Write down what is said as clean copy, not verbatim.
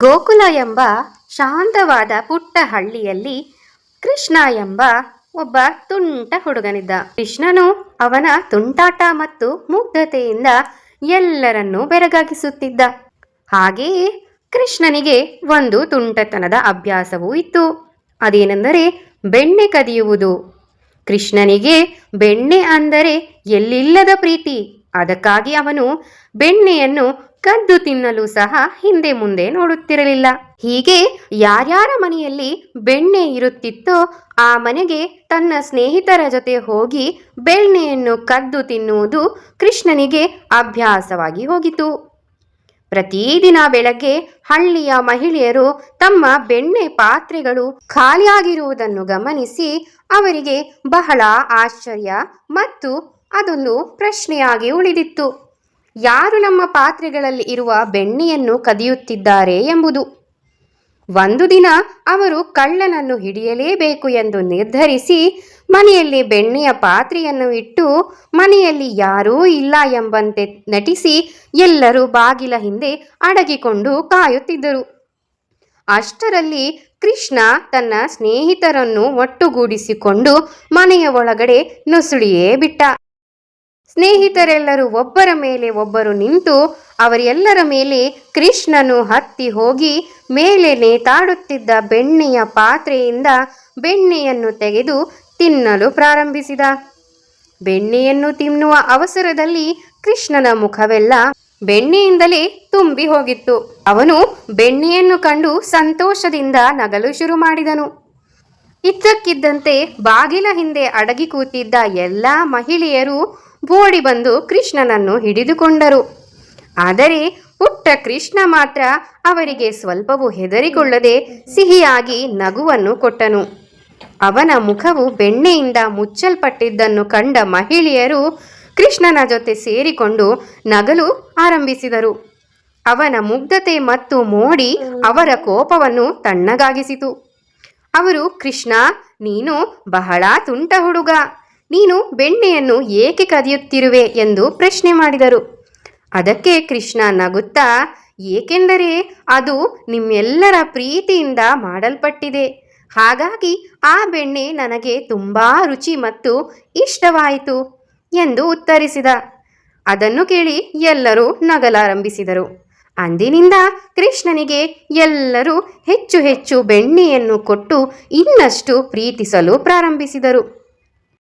ಗೋಕುಲ ಎಂಬ ಶಾಂತವಾದ ಪುಟ್ಟ ಹಳ್ಳಿಯಲ್ಲಿ ಕೃಷ್ಣ ಎಂಬ ಒಬ್ಬ ತುಂಟ ಹುಡುಗನಿದ್ದ. ಕೃಷ್ಣನು ಅವನ ತುಂಟಾಟ ಮತ್ತು ಮುಗ್ಧತೆಯಿಂದ ಎಲ್ಲರನ್ನೂ ಬೆರಗಾಗಿಸುತ್ತಿದ್ದ. ಹಾಗೆಯೇ ಕೃಷ್ಣನಿಗೆ ಒಂದು ತುಂಟತನದ ಅಭ್ಯಾಸವೂ ಇತ್ತು. ಅದೇನೆಂದರೆ ಬೆಣ್ಣೆ ಕದಿಯುವುದು. ಕೃಷ್ಣನಿಗೆ ಬೆಣ್ಣೆ ಅಂದರೆ ಎಲ್ಲಿಲ್ಲದ ಪ್ರೀತಿ. ಅದಕ್ಕಾಗಿ ಅವನು ಬೆಣ್ಣೆಯನ್ನು ಕದ್ದು ತಿನ್ನಲು ಸಹ ಹಿಂದೆ ಮುಂದೆ ನೋಡುತ್ತಿರಲಿಲ್ಲ. ಹೀಗೆ ಯಾರ್ಯಾರ ಮನೆಯಲ್ಲಿ ಬೆಣ್ಣೆ ಇರುತ್ತಿತ್ತೋ ಆ ಮನೆಗೆ ತನ್ನ ಸ್ನೇಹಿತರ ಜೊತೆ ಹೋಗಿ ಬೆಣ್ಣೆಯನ್ನು ಕದ್ದು ತಿನ್ನುವುದು ಕೃಷ್ಣನಿಗೆ ಅಭ್ಯಾಸವಾಗಿ ಹೋಗಿತು. ಪ್ರತಿದಿನ ಬೆಳಗ್ಗೆ ಹಳ್ಳಿಯ ಮಹಿಳೆಯರು ತಮ್ಮ ಬೆಣ್ಣೆ ಪಾತ್ರೆಗಳು ಖಾಲಿಯಾಗಿರುವುದನ್ನು ಗಮನಿಸಿ ಅವರಿಗೆ ಬಹಳ ಆಶ್ಚರ್ಯ ಮತ್ತು ಅದೊಂದು ಪ್ರಶ್ನೆಯಾಗಿ ಉಳಿದಿತ್ತು. ಯಾರು ನಮ್ಮ ಪಾತ್ರೆಗಳಲ್ಲಿ ಇರುವ ಬೆಣ್ಣೆಯನ್ನು ಕದಿಯುತ್ತಿದ್ದಾರೆ ಎಂಬುದು. ಒಂದು ದಿನ ಅವರು ಕಳ್ಳನನ್ನು ಹಿಡಿಯಲೇಬೇಕು ಎಂದು ನಿರ್ಧರಿಸಿ ಮನೆಯಲ್ಲಿ ಬೆಣ್ಣೆಯ ಪಾತ್ರೆಯನ್ನು ಇಟ್ಟು ಮನೆಯಲ್ಲಿ ಯಾರೂ ಇಲ್ಲ ಎಂಬಂತೆ ನಟಿಸಿ ಎಲ್ಲರೂ ಬಾಗಿಲ ಹಿಂದೆ ಅಡಗಿಕೊಂಡು ಕಾಯುತ್ತಿದ್ದರು. ಅಷ್ಟರಲ್ಲಿ ಕೃಷ್ಣ ತನ್ನ ಸ್ನೇಹಿತರನ್ನು ಒಟ್ಟುಗೂಡಿಸಿಕೊಂಡು ಮನೆಯ ಒಳಗಡೆ ನುಸುಳಿಯೇ ಬಿಟ್ಟ. ಸ್ನೇಹಿತರೆಲ್ಲರೂ ಒಬ್ಬರ ಮೇಲೆ ಒಬ್ಬರು ನಿಂತು ಅವರೆಲ್ಲರ ಮೇಲೆ ಕೃಷ್ಣನು ಹತ್ತಿ ಹೋಗಿ ಮೇಲೆ ನೇತಾಡುತ್ತಿದ್ದ ಬೆಣ್ಣೆಯ ಪಾತ್ರೆಯಿಂದ ಬೆಣ್ಣೆಯನ್ನು ತೆಗೆದು ತಿನ್ನಲು ಪ್ರಾರಂಭಿಸಿದ. ಬೆಣ್ಣೆಯನ್ನು ತಿನ್ನುವ ಅವಸರದಲ್ಲಿ ಕೃಷ್ಣನ ಮುಖವೆಲ್ಲ ಬೆಣ್ಣೆಯಿಂದಲೇ ತುಂಬಿ ಹೋಗಿತ್ತು. ಅವನು ಬೆಣ್ಣೆಯನ್ನು ಕಂಡು ಸಂತೋಷದಿಂದ ನಗಲು ಶುರು ಮಾಡಿದನು. ಇದ್ದಕ್ಕಿದ್ದಂತೆ ಬಾಗಿಲ ಹಿಂದೆ ಅಡಗಿ ಕೂತಿದ್ದ ಎಲ್ಲ ಮಹಿಳೆಯರು ಓಡಿ ಬಂದು ಕೃಷ್ಣನನ್ನು ಹಿಡಿದುಕೊಂಡರು. ಆದರೆ ಪುಟ್ಟ ಕೃಷ್ಣ ಮಾತ್ರ ಅವರಿಗೆ ಸ್ವಲ್ಪವೂ ಹೆದರಿಕೊಳ್ಳದೆ ಸಿಹಿಯಾಗಿ ನಗುವನ್ನು ಕೊಟ್ಟನು. ಅವನ ಮುಖವು ಬೆಣ್ಣೆಯಿಂದ ಮುಚ್ಚಲ್ಪಟ್ಟಿದ್ದನ್ನು ಕಂಡ ಮಹಿಳೆಯರು ಕೃಷ್ಣನ ಜೊತೆ ಸೇರಿಕೊಂಡು ನಗಲು ಆರಂಭಿಸಿದರು. ಅವನ ಮುಗ್ಧತೆ ಮತ್ತು ಮೋಡಿ ಅವರ ಕೋಪವನ್ನು ತಣ್ಣಗಾಗಿಸಿತು. ಅವರು, ಕೃಷ್ಣ, ನೀನು ಬಹಳ ತುಂಟ ಹುಡುಗ, ನೀನು ಬೆಣ್ಣೆಯನ್ನು ಏಕೆ ಕದಿಯುತ್ತಿರುವೆ ಎಂದು ಪ್ರಶ್ನೆ ಮಾಡಿದರು. ಅದಕ್ಕೆ ಕೃಷ್ಣ ನಗುತ್ತಾ, ಏಕೆಂದರೆ ಅದು ನಿಮ್ಮೆಲ್ಲರ ಪ್ರೀತಿಯಿಂದ ಮಾಡಲ್ಪಟ್ಟಿದೆ, ಹಾಗಾಗಿ ಆ ಬೆಣ್ಣೆ ನನಗೆ ತುಂಬಾ ರುಚಿ ಮತ್ತು ಇಷ್ಟವಾಯಿತು ಎಂದು ಉತ್ತರಿಸಿದ. ಅದನ್ನು ಕೇಳಿ ಎಲ್ಲರೂ ನಗಲಾರಂಭಿಸಿದರು. ಅಂದಿನಿಂದ ಕೃಷ್ಣನಿಗೆ ಎಲ್ಲರೂ ಹೆಚ್ಚು ಹೆಚ್ಚು ಬೆಣ್ಣೆಯನ್ನು ಕೊಟ್ಟು ಇನ್ನಷ್ಟು ಪ್ರೀತಿಸಲು ಪ್ರಾರಂಭಿಸಿದರು.